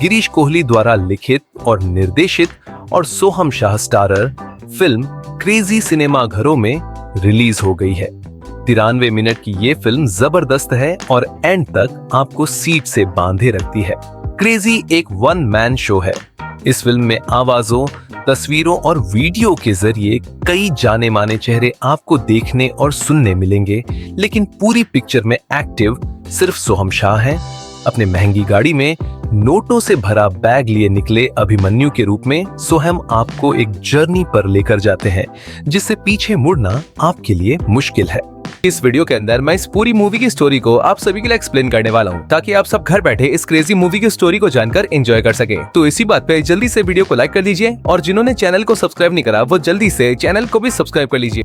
गिरीश कोहली द्वारा लिखित और निर्देशित और Soham Shah starrer film crazy cinema घरों में रिलीज हो गई है। 93 मिनट की ये फिल्म जबरदस्त है और एंड तक आपको सीट से बांधे रखती है। क्रेजी एक वन मैन शो है। इस फिल्म में आवाजों, तस्वीरों और वीडियो के जरिए कई जाने माने चेहरे आपको देखने और सुनने मिलेंगे, लेकिन पूरी पिक्चर में एक्टिव सिर्फ सोहम शाह हैं। अपने महंगी गाड़ी में नोटों से भरा बैग लिए निकले अभिमन्यु के रूप में सोहम आपको एक जर्नी पर लेकर जाते हैं, जिससे पीछे मुड़ना आपके लिए मुश्किल है। इस वीडियो के अंदर मैं इस पूरी मूवी की स्टोरी को आप सभी के लिए एक्सप्लेन करने वाला हूँ, ताकि आप सब घर बैठे इस क्रेजी मूवी की स्टोरी को जानकर एंजॉय कर सके। तो इसी बात पे जल्दी से वीडियो को लाइक कर लीजिए और जिन्होंने चैनल को सब्सक्राइब नहीं करा वो जल्दी से चैनल को भी सब्सक्राइब कर लीजिए।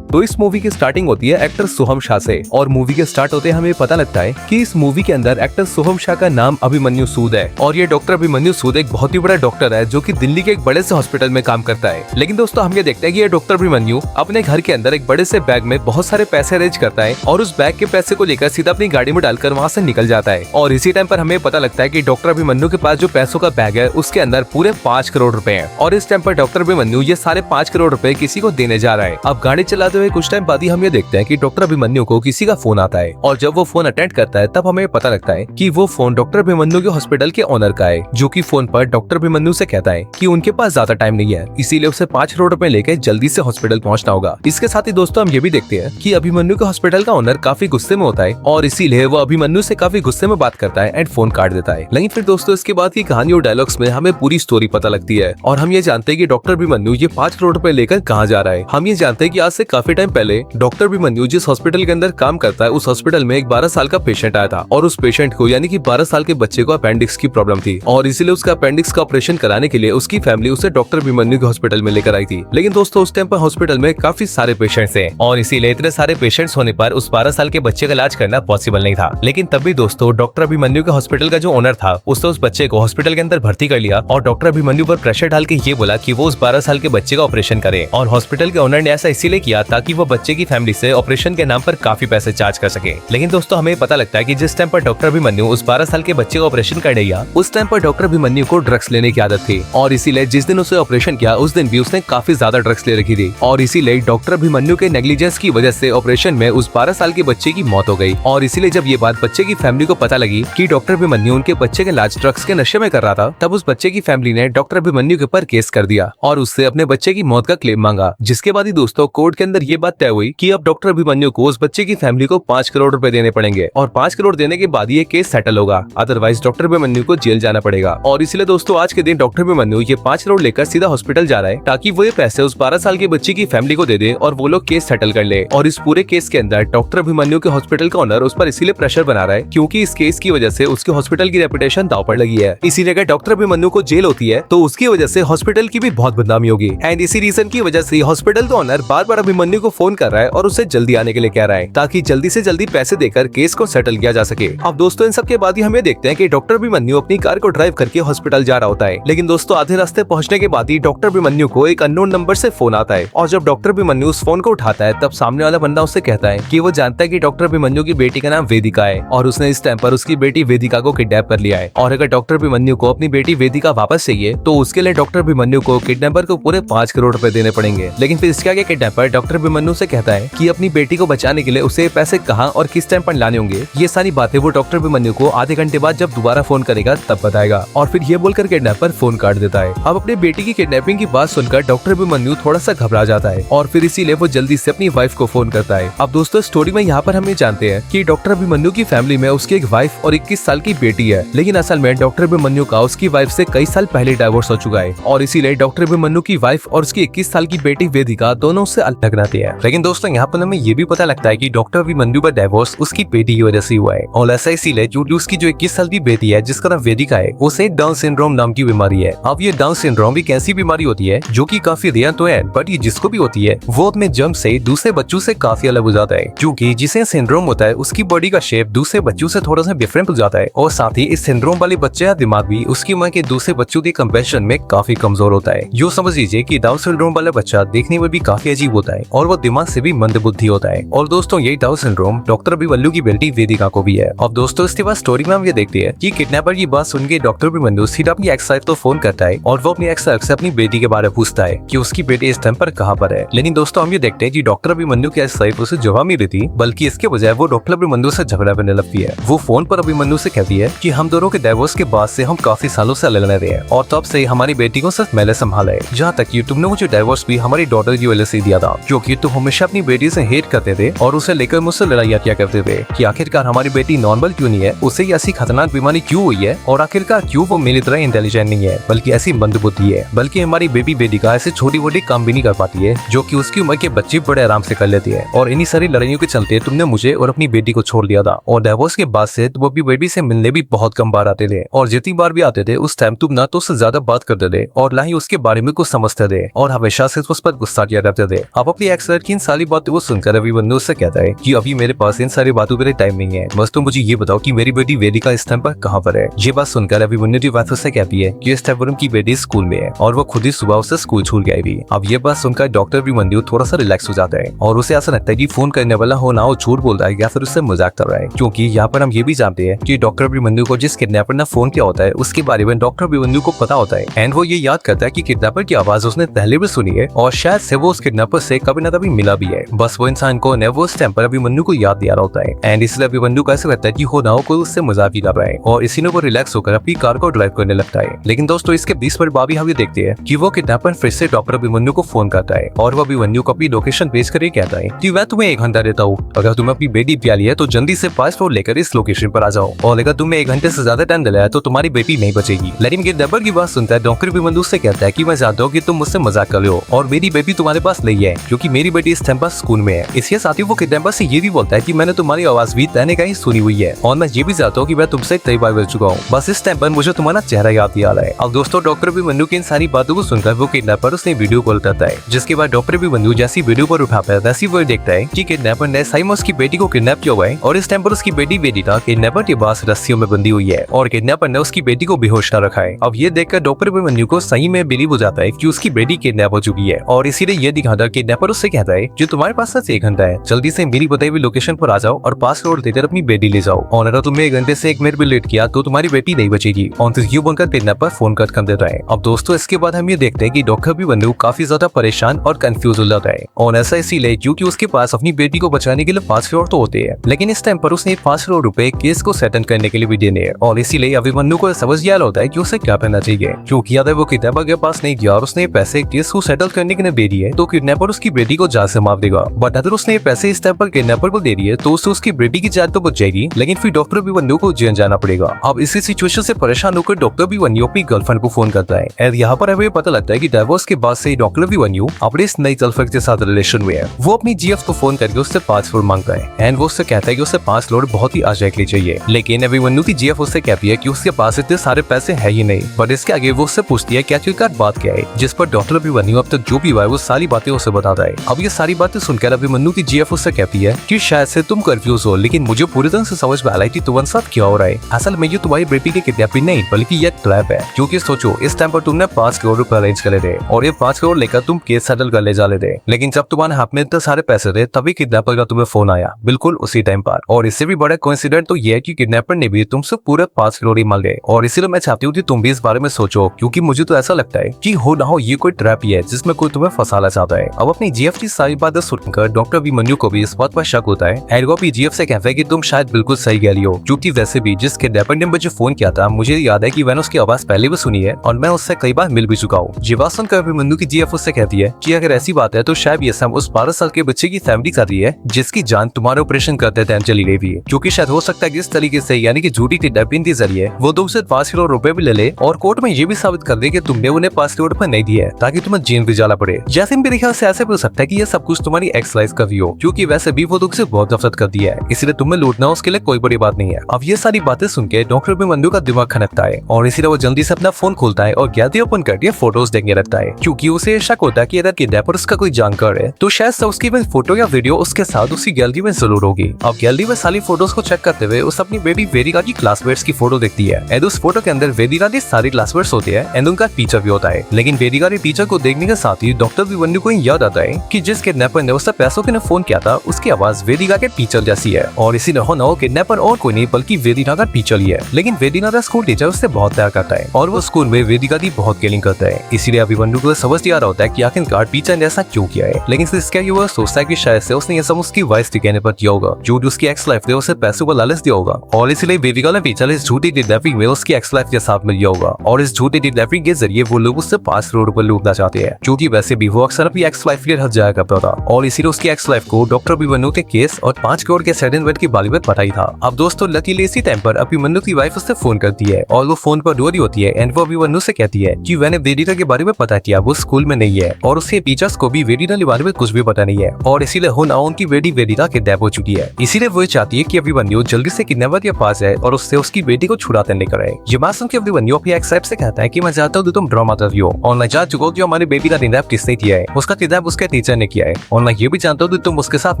तो इस मूवी की स्टार्टिंग होती है एक्टर सोहम शाह से, और मूवी के स्टार्ट होते हमें पता लगता है कि इस मूवी के अंदर एक्टर सोहम शाह का नाम अभिमन्यु सूद है, और ये डॉक्टर अभिमन्यु सूद एक बहुत ही बड़ा डॉक्टर है जो कि दिल्ली के एक बड़े से हॉस्पिटल में काम करता है। लेकिन दोस्तों हम ये देखते हैं कि ये डॉक्टर अभिमन्यु अपने घर के अंदर एक बड़े से बैग में बहुत सारे पैसे अरेंज करता है और उस बैग के पैसे को लेकर सीधा अपनी गाड़ी में डालकर वहाँ से निकल जाता है। और इसी टाइम पर हमें पता लगता है कि डॉक्टर अभिमन्यु के पास जो पैसों का बैग है उसके अंदर पूरे 5 करोड़ रुपए हैं, और इस टाइम पर डॉक्टर अभिमन्यु ये सारे 5 करोड़ रुपए किसी को देने जा रहा है। अब गाड़ी चलाते हुए कुछ टाइम बाद ही हम ये देखते हैं कि डॉक्टर अभिमन्यु को किसी का फोन आता है, और जब वो फोन अटेंड करता है तब हमें पता लगता है कि वो फोन डॉक्टर अभिमन्यु के हॉस्पिटल के ओनर का है, जो कि फोन पर डॉक्टर अभिमन्यु से कहता है कि उनके पास ज्यादा टाइम नहीं है, इसीलिए उसे 5 करोड़ रुपए लेकर जल्दी से हॉस्पिटल पहुंचना होगा। इसके साथ ही दोस्तों हम ये भी देखते हैं कि अभिमन्यु के हॉस्पिटल का ओनर काफी गुस्से में होता है, और इसीलिए वो अभिमन्यु से काफी गुस्से में बात करता है एंड फोन काट देता है। लेकिन फिर दोस्तों इसके बाद की कहानी और डायलॉग्स में हमें पूरी स्टोरी पता लगती है, और हम ये जानते हैं कि डॉक्टर अभिमन्यु ये 5 करोड़ रुपए लेकर कहाँ जा रहा है। हम ये जानते हैं कि आज से काफी टाइम पहले डॉक्टर अभिमन्यु जिस हॉस्पिटल के अंदर काम करता है उस हॉस्पिटल में एक 12 साल का पेशेंट आया था, और उस पेशेंट को यानी कि 12 साल के बच्चे को अपेंडिक्स की प्रॉब्लम थी, और इसीलिए उसका अपेंडिक्स का ऑपरेशन कराने के लिए उसकी फैमिली उसे डॉक्टर अभिमन्यु के हॉस्पिटल में लेकर आई थी। लेकिन दोस्तों उस टाइम पर हॉस्पिटल में काफी सारे पेशेंट्स हैं, और इसीलिए इतने सारे पेशेंट्स होने पर उस 12 साल के बच्चे का इलाज करना पॉसिबल नहीं था। लेकिन तब भी दोस्तों डॉक्टर अभिमन्यु के हॉस्पिटल का जो ओनर था उसने उस बच्चे को हॉस्पिटल के अंदर भर्ती कर लिया, और डॉक्टर अभिमन्यु पर प्रेशर डाल के ये बोला कि वो उस 12 साल के बच्चे का ऑपरेशन करे। और हॉस्पिटल के ओनर ने ऐसा इसीलिए किया ताकि वो बच्चे की फैमिली से ऑपरेशन के नाम पर काफी पैसे चार्ज कर सके। लेकिन दोस्तों हमें पता लगता है कि जिस टाइम पर डॉक्टर अभिमन्यु उस 12 साल के बच्चे का ऑपरेशन कर दिया, उस टाइम पर डॉक्टर अभिमन्यु को ड्रग्स लेने की आदत थी, और इसीलिए जिस दिन उसे ऑपरेशन किया उस दिन भी उसने काफी ज्यादा ड्रग्स ले रखी थी, और इसीलिए डॉक्टर अभिमन्यु के नेग्लिजेंस की वजह से ऑपरेशन में उस 12 साल के बच्चे की मौत हो गई। और इसीलिए जब ये बात बच्चे की फैमिली को पता लगी कि डॉक्टर अभिमन्यु उनके बच्चे के इलाज ड्रग्स के नशे में कर रहा था, तब उस बच्चे की फैमिली ने डॉक्टर अभिमन्यु के ऊपर केस कर दिया और उससे अपने बच्चे की मौत का क्लेम मांगा। जिसके बाद ही दोस्तों कोर्ट के अंदर ये बात तय हुई कि अब डॉक्टर अभिमन्यु को उस बच्चे की फैमिली को 5 करोड़ रुपए देने पड़ेंगे, और 5 करोड़ देने के बाद ये केस सेटल होगा, अदरवाइज डॉक्टर अभिमन्यु को जेल जाना पड़ेगा। और इसलिए दोस्तों आज के दिन डॉक्टर अभिमन्यु ये 5 करोड़ लेकर सीधा हॉस्पिटल जा रहा है, ताकि वो ये पैसे उस 12 साल के बच्चे की फैमिली को दे दे और वो लोग केस सेटल कर ले। और इस पूरे केस के अंदर डॉक्टर अभिमन्यु के हॉस्पिटल का ओनर उस पर इसीलिए प्रेशर बना रहा है क्योंकि इस केस की वजह से उसके हॉस्पिटल की रेपुटेशन दांव पर लगी है। इसीलिए अगर डॉक्टर अभिमन्यु को जेल होती है तो उसकी वजह से हॉस्पिटल की भी बहुत बदनामी होगी, एंड इसी रीजन की वजह से हॉस्पिटल का ओनर बार बार अभिमन्यु को फोन कर रहा है और उसे जल्दी आने के लिए कह रहा है, ताकि जल्दी से जल्दी पैसे देकर केस को सेटल किया जा सके। अब दोस्तों इन सब के बाद ही हमें देखते हैं कि डॉक्टर अभिमन्यु अपनी कार को ड्राइव करके हॉस्पिटल जा रहा होता है। लेकिन दोस्तों आधे रास्ते पहुंचने के बाद ही डॉक्टर अभिमन्यु को एक अननोन नंबर से फोन आता है, और जब डॉक्टर अभिमन्यु उस फोन को उठाता है तब सामने वाला बंदा उससे कहता है कि वो जानता है कि डॉक्टर अभिमन्यु की बेटी का नाम वेदिका है, और उसने इस टाइम पर उसकी बेटी वेदिका को किडनैप कर लिया है, और अगर डॉक्टर अभिमन्यु को अपनी बेटी वेदिका वापस चाहिए तो उसके लिए डॉक्टर अभिमन्यु को किडनैपर को पूरे 5 करोड़ रुपए देने पड़ेंगे। लेकिन फिर इसके आगे किडनैपर डॉक्टर अभिमन्यु से कहता है कि अपनी बेटी को बचाने के लिए उसे पैसे कहाँ और किस टाइम पर लाने होंगे, ये सारी बातें वो डॉक्टर अभिमन्यु को आधे घंटे बाद जब दोबारा फोन करेगा तब बताएगा। और फिर ये बोलकर किडनैपर फोन काट देता है। अब अपनी बेटी की किडनैपिंग की बात सुनकर डॉक्टर अभिमन्यु थोड़ा सा घबरा जाता है, और फिर इसीलिए वो जल्दी से अपनी वाइफ को फोन करता है। अब दोस्तों स्टोरी में यहाँ पर हम जानते हैं कि डॉक्टर अभिमन्यु की फैमिली में उसकी एक वाइफ और 21 साल की बेटी है, लेकिन असल में डॉक्टर अभिमन्यु का उसकी वाइफ से कई साल पहले डाइवोर्स हो चुका है, और इसीलिए डॉक्टर अभिमन्यु की वाइफ और उसकी 21 साल की बेटी वेदिका दोनों से अलग रहती है। लेकिन दोस्तों यहाँ पर हमें ये भी पता लगता है कि डॉक्टर अभिमन्यु का डाइवोर्स उसकी बेटी की वजह से हुआ है, और ऐसा इसीलिए क्योंकि उसकी जो 21 साल की बेटी है जिसका नाम वेदिका है उसे डाउन सिंड्रोम नाम की बीमारी है। अब ये डाउन सिंड्रोम एक ऐसी बीमारी होती है जो कि काफी रेयर तो है, बट ये जिसको भी होती है वो अपने जन्म से दूसरे बच्चों से काफी अलग हो जाता है, क्योंकि जिसे सिंड्रोम होता है उसकी बॉडी का शेप दूसरे बच्चों से थोड़ा सा डिफरेंट हो जाता है, और साथ ही इस सिंड्रोम वाले बच्चे का दिमाग भी उसकी मां के दूसरे बच्चों के कंपैरिजन में काफी कमजोर होता है। यो समझ लीजिए कि डाउन सिंड्रोम वाला बच्चा देखने में भी काफी अजीब होता है, और और वो दिमाग से भी मंदबुद्धि होता है। और दोस्तों यही डाउन सिंड्रोम डॉक्टर अभिमन्यु की बेटी वेदिका को भी है। अब दोस्तों इसके बाद स्टोरी में हम ये देखते हैं कि किडनैपर की बात सुन के डॉक्टर अभिमन्यु सीधा अपनी एक्स वाइफ को फोन करता है और वो अपनी एक्स वाइफ से अपनी बेटी के बारे में पूछता है कि उसकी बेटी इस टाइम पर कहाँ पर है। लेकिन दोस्तों हम ये देखते हैं कि डॉक्टर अभिमन्यु की एक्स वाइफ उसे जवाब नहीं देती, बल्कि इसके बजाय वो डॉक्टर अभिमन्यु से झगड़ा करने लगती है। वो फोन पर अभिमन्यु से कहती है कि हम दोनों के डिवोर्स के बाद से हम काफी सालों से अलग रहे हैं और तब से हमारी बेटी को सिर्फ मैंने संभाला है। जहाँ तक कि तुमने मुझे डिवोर्स भी हमारी डॉटर की वजह से दिया था, क्योंकि तुम हमेशा अपनी बेटी से हेट करते थे और उसे लेकर मुझसे लड़ाइयाँ किया करते थे कि आखिरकार हमारी बेटी नॉर्मल क्यों नहीं है, उसे ऐसी खतरनाक बीमारी क्यों हुई है और आखिरकार क्यों वो मेरी तरह इंटेलिजेंट नहीं है बल्कि ऐसी मंदबुद्धि है। बल्कि हमारी बेबी बेटिका ऐसे छोटी मोटी काम भी नहीं कर पाती है जो कि उसकी उम्र के बच्चे बड़े आराम से कर लेती है। और इन्हीं सारी लड़ाइयों के चलते तुमने मुझे और अपनी बेटी को छोड़ दिया था और डिवोर्स के बाद से तुम अपनी बेटी से मिलने भी बहुत कम बार आते थे और जितनी बार भी आते थे उस टाइम तुम ना तो उससे ज्यादा बात करते थे और ना ही उसके बारे में कुछ समझते थे और हमेशा से उस पर गुस्सा किया करते थे। अब अपनी एक्स की इन सारी बातों को सुनकर अभिमन्यु उससे कहता है कि अभी मेरे पास इन सारी बातों के लिए टाइम नहीं है, बस तुम मुझे ये बताओ कि मेरी बेटी वेदिका इस टाइम पर कहाँ पर है। ये बात सुनकर अभिमन्यु की वाइफ उससे कहती है कि इस टाइम पर उनकी बेटी स्कूल में है और वो खुद ही सुबह उसे स्कूल छोड़ गई भी। अब ये बात सुनकर डॉक्टर अभिमन्यु थोड़ा सा रिलैक्स हो जाता है और उसे ऐसा लगता है कि फोन करने वाला हो ना हो झूठ बोल रहा है या फिर उससे मजाक कर रहा है, क्योंकि यहाँ पर हम ये भी जानते हैं कि डॉक्टर अभिमन्यु को जिस किडनैपर ने फोन किया होता है उसके बारे में डॉक्टर अभिमन्यु को पता होता है एंड वो ये याद करता है कि किडनैपर की आवाज उसने पहले भी सुनी है और शायद से वो उस किडनैपर से कभी न कभी मिला भी है। बस वो इंसान को ने वो उस टाइम पर अभिमन्यु को याद दिया होता है एंड इसलिए अभिमन्यु को ऐसा लगता है कि हो ना हो कोई उससे मजाक ही कर रहा है और इसी ने वो रिलैक्स होकर अपनी कार को ड्राइव करने लगता है। लेकिन दोस्तों इसके 20 मिनट बाद हम ये देखते हैं कि वो किडनैपर फिर से डॉक्टर अभिमन्यु को फोन करता है और वो अभिमन्यु को अपनी लोकेशन भेज कर कहता है कि मैं तुम्हें 1 घंटा देता हूँ, अगर तुम्हें अपनी बेटी प्याली है तो जल्दी से 5 फ्लोर लेकर इस लोकेशन पर आ जाओ और अगर तुम्हें 1 घंटे से ज्यादा टाइम दिलाया तो तुम्हारी बेटी नहीं बचेगी। लेकिन किडनैपर की बात सुनता है डॉक्टर अभिमन्यु से कहता है कि मैं जानता हूँ कि तुम मुझसे मजाक कर रहे हो और मेरी बेटी तुम्हारे पास नहीं है क्योंकि मेरी बेटी इस टाइम पर स्कूल में है। इसके साथ ही वो किडनैपर से ये भी बोलता है कि मैंने तुम्हारी आवाज भी तैने कहीं सुनी हुई है और मैं ये भी जानता हूँ कि मैं तुमसे कई बार मिल चुका हूँ, बस इस टाइम पर मुझे तुम्हारा चेहरा याद नहीं आ रहा है। अब दोस्तों डॉक्टर अभिमन्यु की इन सारी बातों को सुनकर वो किडनैपर उसने वीडियो कॉल करता है, जिसके बाद डॉक्टर अभिमन्यु जैसी वीडियो पर उठाता है वैसी वो देखता है कि किडनैपर ने सही में उसकी बेटी को किडनैप किया हुआ है और इस टाइम पर उसकी बेटी वेदिका किडनैपर के पास रस्सियों में बंधी हुई है और किडनैपर ने उसकी बेटी को बेहोश कर रखा है। अब ये देखकर डॉक्टर अभिमन्यु को सही में बिलीव हो जाता है कि उसकी बेटी किडनैप हो चुकी है और इसीलिए ये दिखाकर किडनैपर उससे कहता है जो तुम्हारे पास सिर्फ 1 घंटा है, जल्दी से मेरी बताई हुई लोकेशन पर आ जाओ और 5 करोड़ देकर अपनी बेटी ले जाओ और अगर तुमने 1 घंटे से 1 मिनट भी लेट किया तो तुम्हारी बेटी नहीं बचेगी और फिर यूं बनकर किडनैपर फोन कट कर देता है। अब दोस्तों इसके बाद हम ये देखते हैं कि डॉक्टर अभिमन्यु काफी ज्यादा परेशान और कंफ्यूज हो जाता है और ऐसा इसीलिए क्योंकि उसके पास अपनी बेटी को बचाने के लिए 5 करोड़ तो होते हैं, लेकिन इस टाइम पर उसने 5 करोड़ रुपए केस को सेटल करने के लिए भी देने हैं और इसीलिए अभिमन्यु को समझ गया होता है कि उसे क्या करना चाहिए, क्योंकि अगर वो किडनैपर के पास नहीं गया और उसने पैसे केस को सेटल करने के लिए दे दिए तो किडनैपर उसकी बेटी को जान से मार देगा। बट अगर उसने पैसे इस टाइम पर किडनैपर को दे दिए तो उससे उसकी बेटी की जान तो बच जाएगी, लेकिन फिर डॉक्टर अभिमन्यु को जेल जाना पड़ेगा। अब इसी सिचुएशन से परेशान होकर डॉक्टर अभिमन्यु अपनी गर्लफ्रेंड को फोन करता है और यहाँ पर हमें पता लगता है कि डिवोर्स के बाद से डॉक्टर अभिमन्यु अपने इस नई गर्लफ्रेंड के साथ रिलेशन में है। वो अपनी जीएफ को फोन करके उससे 5 करोड़ मांगता है एंड वो उससे कहता है कि उसे 5 करोड़ बहुत ही अर्जेंटली चाहिए, लेकिन अभिमन्यु की जीएफ उससे कहती है कि उसके पास इतने सारे पैसे है ही नहीं। बट इसके आगे वो उससे पूछती है क्या बात क्या है, जिस पर डॉक्टर अभिमन्यु अब तक जो भी हुआ है वो सारी बातें उसे बताता है। अब ये सारी बातें सुनकर अभिमन्यु की जीएफ उससे कहती है कि शायद से तुम कंफ्यूज हो, लेकिन मुझे पूरी तरह से समझ में आ रहा है कि तुम्हारे साथ क्या हो रहा है। असल में ये तुम्हारी बेटी की किडनैपिंग नहीं बल्कि ये ट्रैप है, क्योंकि सोचो इस टाइम पर तुमने 5 करोड़ रुपए अरेंज करे थे और ये 5 करोड़ लेकर तुम केस सेटल कर ले जा रहे थे, लेकिन जब तुम्हारे हाथ में इतने सारे पैसे थे तभी किडनैपर का तुम्हें फोन आया बिल्कुल उसी टाइम पर। और इससे भी बड़ा कोइंसिडेंट तो ये है कि किडनैपर ने भी तुमसे पूरे 5 करोड़ ही मांगे और इसीलिए मैं चाहती हूँ कि तुम भी इस बारे में सोचो, क्योंकि मुझे तो ऐसा लगता है कि हो ना हो ये कोई ट्रैप ही है जिसमें कोई तुम्हें फंसाना चाहता है। अब अपनी जीएफ की सारी बातें सुनकर डॉक्टर अभिमन्यु को भी इस बात पर शक होता है एंड वो अपनी जीएफ से कहता है कि तुम शायद बिल्कुल सही कह रही हो, क्योंकि वैसे भी जिस किडनैपर ने मुझे फोन किया था मुझे याद है कि मैंने उसकी आवाज पहले भी सुनी है और मैं उससे कई बार मिल भी चुका हूँ। ये बात सुनकर अभिमन्यु की जीएफ उससे कहती है कि अगर ऐसी बात है तो शायद ये सब उस 12 साल के बच्चे की फैमिली का रही है जिसकी जान तुम्हारे ऑपरेशन करते टाइम चली गई थी, क्योंकि शायद हो सकता है कि इस तरीके से यानी कि झूठी किडनैपिंग के जरिए वो तुमसे 5 करोड़ रुपए भी ले ले और कोर्ट में ये भी साबित कर दे कि तुमने उन्हें 5 करोड़ रुपए नहीं दिए ताकि तुम्हें जेल भी जाना पड़े। जैसे मेरे ख्याल से ऐसे हो सकता है कि ये सब कुछ तुम्हारी एक्सरसाइज कर रही हो, क्योंकि वैसे भी वो तुमसे बहुत नफरत कर दिया है, इसलिए तुम्हें लूटना उसके लिए कोई बड़ी बात नहीं है। अब ये सारी बातें सुन के डॉक्टर अभिमन्यु का दिमाग खनकता है और इसीलिए वो जल्दी से अपना फोन खोलता है और गैलरी ओपन करके फोटोज देखने लगता है, क्योंकि उसे शक होता है कि अगर किडनैपर उसका कोई जानकार है तो शायद से उसकी फोटो या वीडियो उसके साथ उसी गैलरी में जरूर होगी। अब गैलरी में सारी फोटोज को चेक करते हुए उस अपनी बेबी वेदिका की क्लासमेट्स की फोटो देखती है एंड उस फोटो के अंदर वेदिका के सारे क्लासमेट्स होते हैं एंड उनका टीचर भी होता है। लेकिन वेदिका के टीचर को देखने के साथ ही डॉक्टर अभिमन्यु को याद आता है कि जिस किडनैपर ने उससे पैसों के लिए फोन किया था उसकी आवाज वेदिका के टीचर जैसी है और इसी हो किडनैपर और कोई नहीं बल्कि वेदिका का टीचर ही है। लेकिन वेदिका का स्कूल टीचर उससे बहुत प्यार करता है और वो स्कूल में वेदिका की बहुत केयरिंग करता है। इसीलिए अभिमन्यु को समझ नहीं आ रहा होता है कि आखिरकार टीचर ने ऐसा क्यों किया है। लेकिन इसके वो सोचता है कि शायद से उसने ये सब उसकी वाइफ के कहने पर किया होगा, जो उसकी एक्स लाइफ ने उसे पैसों का लालच दिया होगा और इसलिए वेदिका ने टीचर इस झूठी किडनैपिंग में उसकी एक्स लाइफ के साथ मिल गया होगा और इस झूठी किडनैपिंग के जरिए वो लोग उससे 5 करोड़ रुपए लूटना चाहते हैं, जो कि वैसे भी वो अक्सर अपनी एक्स लाइफ के लिए हद जाया करता था और इसीलिए उसकी एक्स लाइफ को डॉक्टर अभिमन्यु के केस और 5 करोड़ के सेटलमेंट के बारे में पता ही था। अब दोस्तों लकीली इसी टाइम पर अभिमन्यु की वाइफ उससे फोन करती है और वो फोन पर रो रही होती है एंड वो अभिमन्यु से कहती है कि मैंने वेदिका के बारे में पता किया, वो स्कूल में नहीं है और उसके टीचर्स को भी वेदिका के बारे में कुछ भी पता नहीं है और इसीलिए उनकी बेटी वेदिका किडनैप हो चुकी है। इसीलिए वो चाहती है कि अभिमन्यु जल्दी से किडनैपर के पास जाए और उससे उसकी बेटी को छुड़ाते लेकर आए। ये बात सुन के अभिमन्यु अपनी एक्स लाइफ से कहता है कि मैं चाहता हूँ तुम ड्रामा कर रही हो और मैं जान चुका हूँ जो हमारी बेबी का किडनैप किसने किया है, उसका किडनैप उसके टीचर ने किया है और मैं ये भी जानता हूँ कि तुम उसके साथ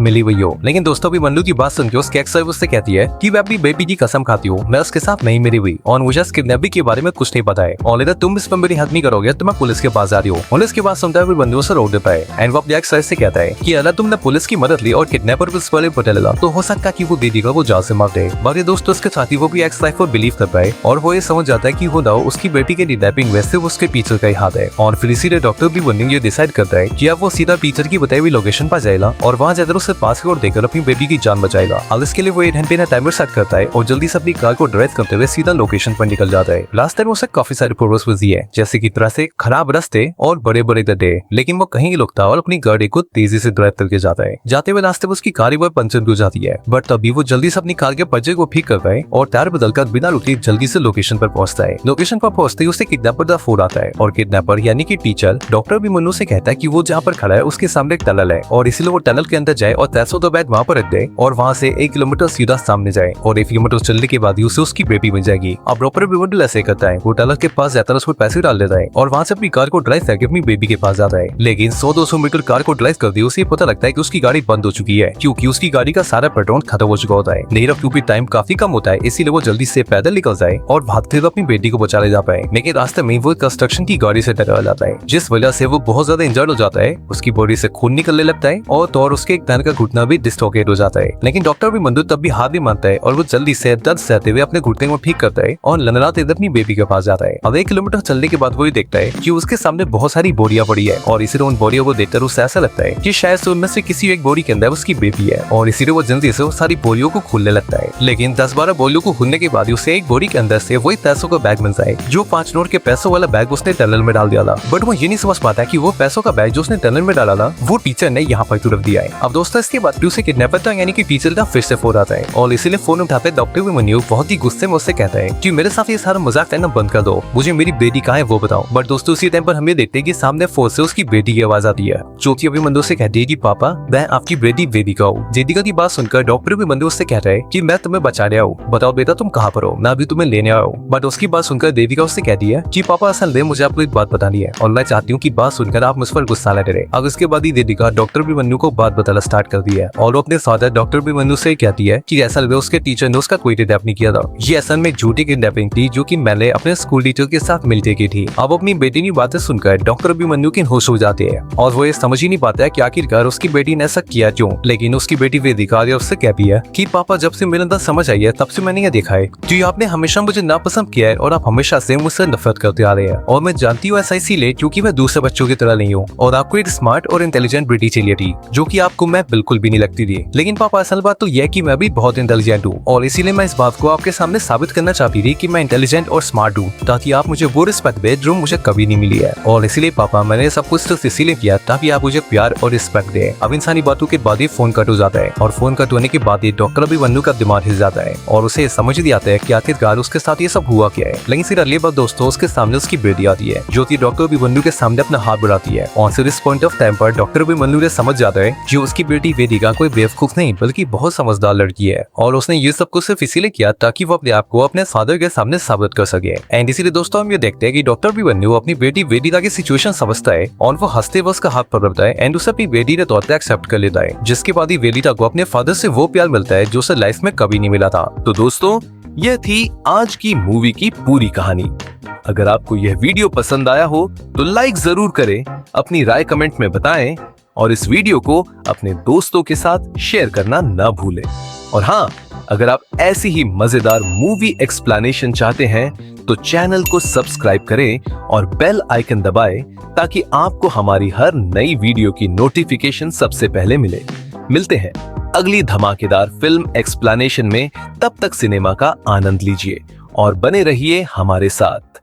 मिली हुई हो। लेकिन दोस्तों अभिमन्यु की बात सुन के उसके एक्स लाइफ उससे कहती है कि मैं अपनी बेबी की कसम खाती हूँ मैं उसके साथ नहीं मिली हुई और मुझे किडनैपिंग के बारे में कुछ नहीं पता है और अगर तुम इस पर मेरी हेल्प नहीं करोगे तो मैं पुलिस के पास जा रही हूँ। पुलिस के पास सुनता है अभिमन्यु से रोक देता है एंड वो अपनी एक्स लाइफ से कहता है कि अगर तुमने पुलिस की मदद ली और किडनैपर को इस वाले पता लगा तो हो सकता है कि वो दीदी का वो जान से मार दे। बाकी दोस्तों उसके साथ ही वो भी एक्स लाइफ पर बिलीव करता है और वो ये समझ जाता है कि वो दाव उसकी बेटी के किडनैपिंग में सिर्फ उसके टीचर का ही हाथ है और फिर इसीलिए डॉक्टर अभिमन्यु ये डिसाइड करता है कि अब वो सीधा टीचर की बताई हुई लोकेशन पर जाएगा और वहाँ जाकर उसे 5 करोड़ देकर अपनी बेटी की जान बचाएगा। अब इसके लिए वो 8 घंटे का टाइमर सेट करता है और जल्दी से अपनी कार को ड्राइव करते हुए सीधा लोकेशन पर निकल जाता है। लास्ट टाइम उसे काफी सारे प्रॉब्लम्स हुई है जैसे की तरह से खराब रास्ते और बड़े बड़े गड्ढे, लेकिन वो कहीं रुकता और अपनी गाड़ी को तेजी से ड्राइव करके जाता है। जाते हुए रास्ते में उसकी कार पंचर हो जाती है बट तभी वो जल्दी से अपनी कार के पंचर को ठीक करता है और टायर बदलकर बिना रुके जल्दी से लोकेशन पर पहुंचता है। लोकेशन पर पहुंचते ही उसे किडनैपर का फोन आता है और किडनैपर यानी कि टीचर डॉक्टर अभिमन्यु से कहता है कि वो जहाँ पर खड़ा है उसके सामने एक टनल है और इसीलिए वो टनल के अंदर जाए और 300 बैग वहाँ पर रख दे और वहाँ से 1 किलोमीटर सीधा सामने जाए और 1 किलोमीटर चलने के बाद ही उसे उसकी बेटी मिल जाएगी। अब डॉक्टर अभिमन्यु ऐसे करता है, वो टनल के पास जाता है, उसमें पैसे डाल देता है और वहाँ से अपनी कार को ड्राइव करके अपनी बेबी के पास जाता है। लेकिन 100-200 मीटर कार को ड्राइव कर दी उसे पता लगता है कि उसकी गाड़ी बंद हो चुकी है क्योंकि उसकी गाड़ी का सारा पेट्रोल खत्म हो चुका होता है। नहीं क्योंकि टाइम काफी कम होता है इसीलिए वो जल्दी से पैदल निकल जाए और भागते हुए अपनी बेटी को बचा ले जा पाए। लेकिन रास्ते में वो कंस्ट्रक्शन की गाड़ी से टकरा जाता है जिस वजह से वो बहुत ज्यादा इंजर्ड हो जाता है, उसकी बॉडी से खून निकलने लगता है और उसके एक पैर का घुटना भी डिस्लोकेट हो जाता है। लेकिन डॉक्टर अभिमन्यु तब भी हार नहीं मानता है और वो जल्दी से दर्द सहते हुए अपने घुटने को ठीक करता है और लंदनाते अपनी बेबी के पास जाता है। अब 1 किलोमीटर चलने के बाद वो देखता है कि उसके सामने बहुत सारी बोरियां पड़ी है और इसीलिए उन बोरियों को देखकर उसे ऐसा लगता है कि शायद से उनमें से किसी एक बोरी के अंदर उसकी बेबी है और इसीलिए वो जल्दी से उस सारी बोरियों को खोलने लगता है। लेकिन 10-12 बोरियों को खोलने के बाद उसे एक बोरी के अंदर से वही पैसों का बैग मिलता है जो 5 नोट के पैसों वाला बैग उसने टनल में डाल दिया था। बट वो ये नहीं समझ पाता कि वो पैसों का बैग जो उसने टनल में डाला था वो टीचर ने यहाँ पर तुरंत दिया है। अब दोस्तों इसके बाद उसे किडनैपर था यानी कि टीचर का फिर से फोन आता है और इसीलिए फोन उठाते डॉक्टर अभिमन्यु बहुत ही गुस्से में उससे कहता है कि मेरे साथ ये सारा मजाक करना बंद कर दो, मुझे मेरी बेटी कहाँ है वो बताओ। बट दोस्तों उसी टाइम पर हमें देखते हैं कि सामने फोन से उसकी बेटी की आवाज आती है जो कि अभिमन्यु से कहती है कि पापा मैं आपकी बेटी वेदिका हूँ। वेदिका की बात सुनकर डॉक्टर अभिमन्यु उससे कहता है कि मैं तुम्हें बचा रहा हूँ, बताओ बेटा तुम कहाँ पर हो, मैं अभी तुम्हें लेने आया हूँ। बट उसकी बात सुनकर देविका उससे कहती है कि पापा असल में मुझे आपको एक बात बतानी है और मैं चाहती हूँ कि बात सुनकर आप मुझ पर गुस्सा न करें। अब इसके बाद ही देविका डॉक्टर अभिमन्यु को बात बताना स्टार्ट कर दिया और वो अपने साथ डॉक्टर अभिमन्यु से कहती है कि असल में उसके टीचर ने उसका कोई किडनैप नहीं किया था, ये असल में झूठी किडनैपिंग थी जो कि मैंने अपने स्कूल टीचर के साथ मिलते की थी। अब अपनी बेटी की बातें सुनकर डॉक्टर अभिमन्यु की होश हो जाते हैं और वो ये समझ ही नहीं पाता है कि आखिरकार उसकी बेटी ने ऐसा किया क्यों। लेकिन उसकी बेटी वेदिका उससे कहती है कि पापा जब से मेरे अंदर समझ आई है तब से मैंने ये देखा है कि आपने हमेशा मुझे नापसंद किया है और आप हमेशा से मुझसे नफरत करते आ रहे हैं और मैं जानती हूँ ऐसा इसीलिए क्योंकि मैं दूसरे बच्चों की तरह नहीं हूँ और आपको एक स्मार्ट और इंटेलिजेंट बेटी चाहिए थी जो कि आपको मैं बिल्कुल भी नहीं लगती थी। लेकिन पापा असल बात तो यह कि मैं भी बहुत इंटेलिजेंट हूँ और इसीलिए मैं इस बात को आपके सामने साबित करना चाहती थी कि मैं इंटेलिजेंट और स्मार्ट हूँ ताकि आप मुझे वो रिस्पेक्ट दे जो मुझे कभी नहीं मिली है। और इसीलिए पापा मैंने सब कुछ तो इसीलिए किया ताकि आप मुझे प्यार और रिस्पेक्ट दे। अब इंसानी बातों के बाद ही फोन कट हो जाता है और फोन कट होने के बाद ही डॉक्टर अभिमन्यु का दिमाग हिल जाता है और उसे समझ नहीं आता है कि आखिरकार उसके साथ ये सब हुआ क्या है। लेकिन फिर अगली बार दोस्तों उसके सामने उसकी बेटी आती है जो कि डॉक्टर अभिमन्यु के सामने अपना हाथ बढ़ाती है और फिर इस पॉइंट ऑफ टाइम पर डॉक्टर अभिमन्यु ने समझ जाता है कि उसकी बेटी वेदिका कोई बेवकूफ नहीं बल्कि बहुत समझदार लड़की है और उसने ये सब कुछ सिर्फ इसीलिए किया ताकि वो अपने आप को अपने फादर के सामने साबित कर सके। एंड इसीलिए दोस्तों हम ये देखते हैं कि डॉक्टर अभिमन्यु अपनी बेटी वेदिका की सिचुएशन समझता है और वो हंसते हुए उसका हाथ पकड़ता है एंड उसे अपनी बेटी के तौर पर एक्सेप्ट कर लेता है, जिसके बाद ही वेदिका को अपने फादर से वो प्यार मिलता है जो उसे लाइफ में कभी नहीं मिला था। तो दोस्तों यह थी आज की मूवी की पूरी कहानी। अगर आपको यह वीडियो पसंद आया हो तो लाइक जरूर करें, अपनी राय कमेंट में बताएं और इस वीडियो को अपने दोस्तों के साथ शेयर करना ना भूलें। और हाँ, अगर आप ऐसी ही मजेदार मूवी एक्सप्लेनेशन चाहते हैं तो चैनल को सब्सक्राइब करें और बेल आइकन दबाएं ताकि आपको हमारी हर नई वीडियो की नोटिफिकेशन सबसे पहले मिले। मिलते हैं अगली धमाकेदार फिल्म एक्सप्लेनेशन में। तब तक सिनेमा का आनंद लीजिए और बने रहिए हमारे साथ।